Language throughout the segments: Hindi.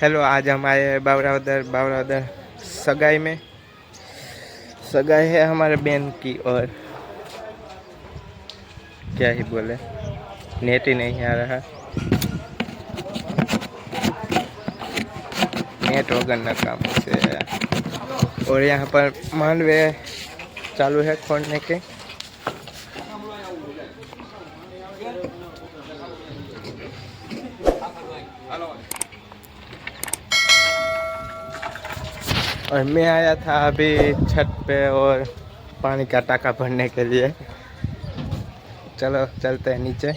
हेलो, आज हमारे बावरावदर सगाई है हमारे बहन की। और क्या ही बोले, नेट ही नहीं आ रहा, नेट वगैरह ना काम से। और यहाँ पर मांडवे चालू है खोलने के। और मैं आया था अभी छत पे और पानी का टाका भरने के लिए। चलो चलते हैं नीचे।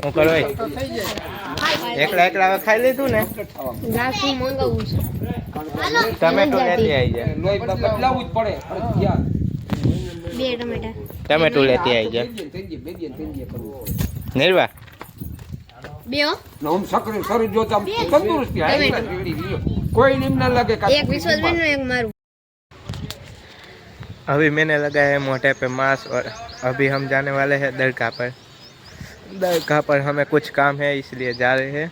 હું કરો એકલા એકલા હવે ખાઈ લીધું ને? ટમેટો લેતી આવી જાય, ટમેટો લેતી આવી જાય નિર્વા अभी मैंने लगाया है मोटे पे मास्क और अभी हम जाने वाले हैं दरगाह पर। दरगाह पर हमें कुछ काम है इसलिए जा रहे हैं।